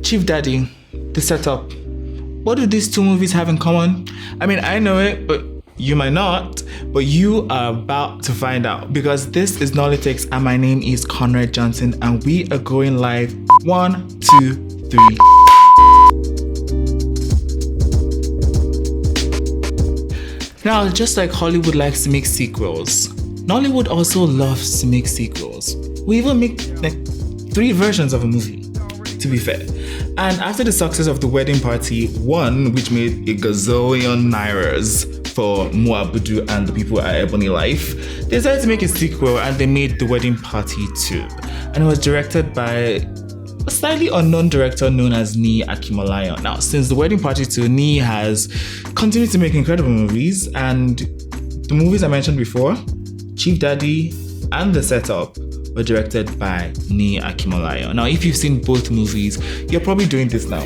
Chief Daddy, The Setup. What do these two movies have in common? I mean, I know it, but you might not. But you are about to find out, because this is Nollytakes and my name is Conrad Johnson and we are going live. 1, 2, 3. Now, just like Hollywood likes to make sequels, Nollywood also loves to make sequels. We even make like 3 versions of a movie, to be fair. And after the success of The Wedding Party 1, which made a gazillion nairas for Muabudu and the people at Ebony Life, they decided to make a sequel and they made The Wedding Party 2. And it was directed by a slightly unknown director known as Niyi Akinmolayan. Now, since The Wedding Party 2, Niyi has continued to make incredible movies, and the movies I mentioned before, Chief Daddy and The Setup, were directed by Niyi Akinmolayan. Now, if you've seen both movies, you're probably doing this now,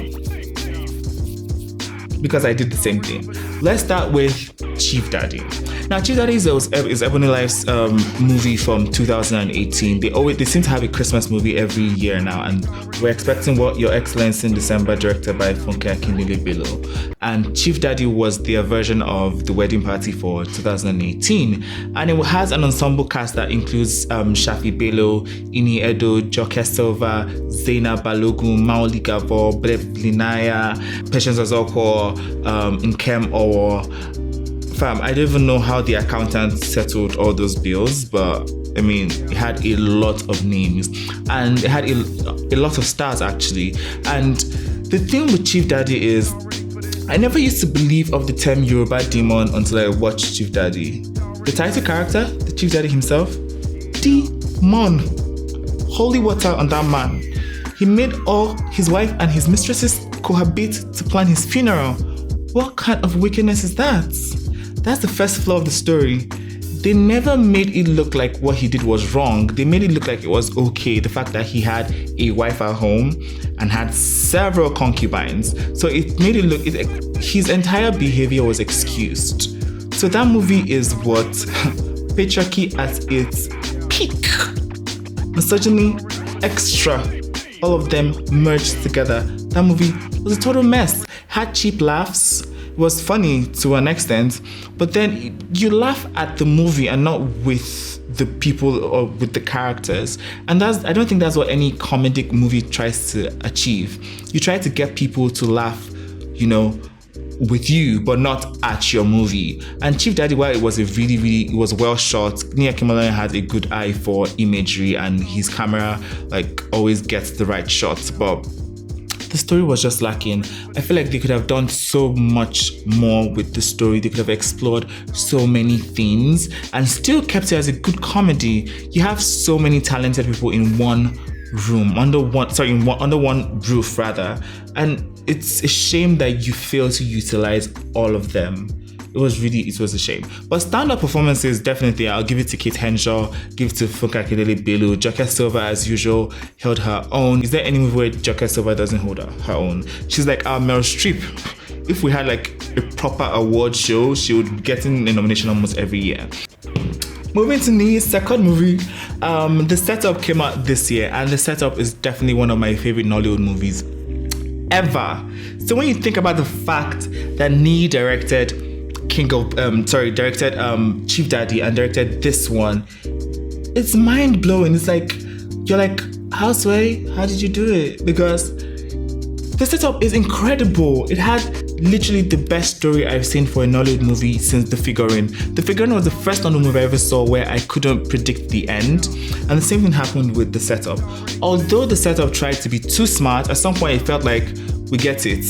because I did the same thing. Let's start with Chief Daddy. Now, Chief Daddy is Ebony Life's movie from 2018. They seem to have a Christmas movie every year now, and we're expecting What Your Excellency in December, directed by Funke Akindele-Bello. And Chief Daddy was their version of The Wedding Party for 2018, and it has an ensemble cast that includes Shafi Bello, Ini Edo, Joke Silva, Zainab Balogun, Maoli Gabor, Bleb Linaya, Patience Azoko, Nkem Owo. Fam, I don't even know how the accountant settled all those bills, but I mean, it had a lot of names and it had a lot of stars actually. And the thing with Chief Daddy is, I never used to believe of the term Yoruba demon until I watched Chief Daddy. The title character, the Chief Daddy himself, demon. Holy water on that man. He made all his wife and his mistresses cohabit to plan his funeral. What kind of wickedness is that? That's the first flaw of the story. They never made it look like what he did was wrong. They made it look like it was okay. The fact that he had a wife at home and had several concubines. So it made it look, his entire behavior was excused. So that movie is what patriarchy at its peak. Misogyny, extra, all of them merged together. That movie was a total mess. Had cheap laughs. Was funny to an extent, but then you laugh at the movie and not with the people or with the characters. And I don't think that's what any comedic movie tries to achieve. You try to get people to laugh, with you, but not at your movie. And Chief Daddy, while it was it was well shot, Niyi Akinmolayan had a good eye for imagery and his camera always gets the right shots, but the story was just lacking. I feel like they could have done so much more with the story. They could have explored so many things and still kept it as a good comedy. You have so many talented people in one room, under one roof rather, and it's a shame that you fail to utilize all of them. It was a shame. But stand-up performances, definitely, I'll give it to Kate Henshaw, give it to Funke Akindele-Bello. Joke Silva, as usual, held her own. Is there any movie where Joke Silva doesn't hold her own? She's like our Meryl Streep. If we had a proper award show, she would be getting a nomination almost every year. Moving to Niyi's second movie, The Setup came out this year, and The Setup is definitely one of my favorite Nollywood movies ever. So when you think about the fact that Niyi directed Chief Daddy and directed this one, it's mind-blowing. It's like, you're like, Houseway, how did you do it? Because The Setup is incredible. It had literally the best story I've seen for a Nollywood movie since The Figurine. The Figurine was the first Nollywood movie I ever saw where I couldn't predict the end. And the same thing happened with The Setup. Although The Setup tried to be too smart, at some point it felt like, we get it,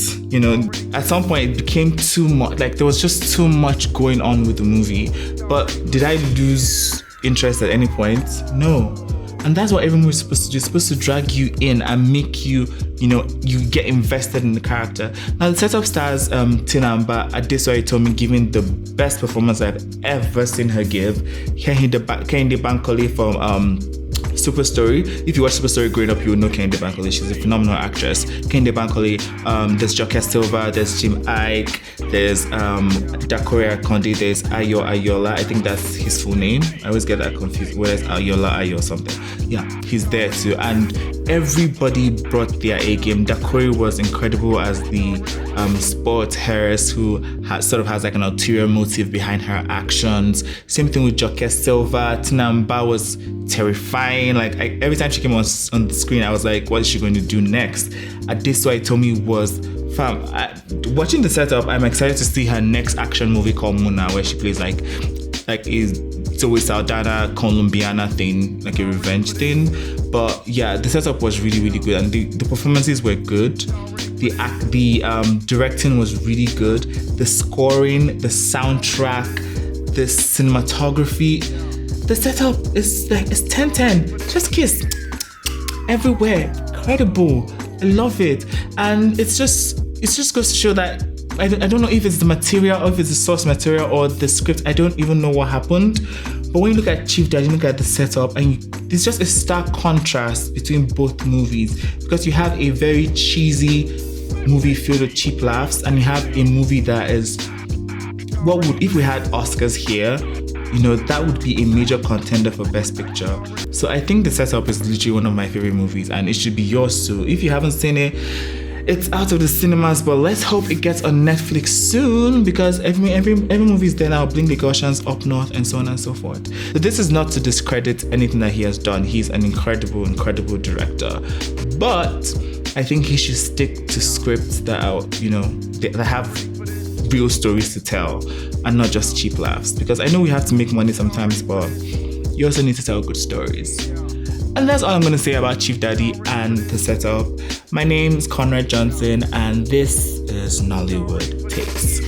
at some point it became too much, there was just too much going on with the movie. But did I lose interest at any point? No. And that's what every movie is supposed to do. It's supposed to drag you in and make you, you get invested in the character. Now, The Setup stars Tinamba Adesoye Tomi giving the best performance I've ever seen her give. Kehinde Bankole from Super Story. If you watch Super Story growing up, you will know Kehinde Bankole. She's a phenomenal actress. Kehinde Bankole, there's Joke Silva, there's Jim Ike, there's Dakore Akonde, there's Ayo Ayola. I think that's his full name. I always get that confused. Whether it's Ayo or something. Yeah, he's there too. And everybody brought their A game. Dakore was incredible as the sports heiress who has like an ulterior motive behind her actions. Same thing with Joke Silva. Tinamba was terrifying. Like every time she came on the screen, I was like, what is she going to do next? Adesuwa Itomi was watching the setup. I'm excited to see her next action movie called Muna, where she plays like is Zoe Saldana Colombiana thing, like a revenge thing. But yeah, the setup was really, really good, and the performances were good. The directing was really good. The scoring, the soundtrack, the cinematography, the setup is like it's 10/10. Just kiss everywhere. Incredible. I love it, and it's just goes to show that I don't know if it's the material or if it's the source material or the script. I don't even know what happened. But when you look at Chief Daddy, you look at the setup, and there's just a stark contrast between both movies, because you have a very cheesy movie filled with cheap laughs, and you have a movie that is if we had Oscars here, that would be a major contender for Best Picture. So I think the setup is literally one of my favorite movies, and it should be yours too. If you haven't seen it, it's out of the cinemas, but let's hope it gets on Netflix soon, because every movie is there now. Blink the Gaussians, Up North, and so on and so forth. So this is not to discredit anything that he has done. He's an incredible director, but I think he should stick to scripts that are, that have real stories to tell and not just cheap laughs, because I know we have to make money sometimes, but you also need to tell good stories. And that's all I'm going to say about Chief Daddy and the setup. My name is Conrad Johnson, and this is Nollywood Takes.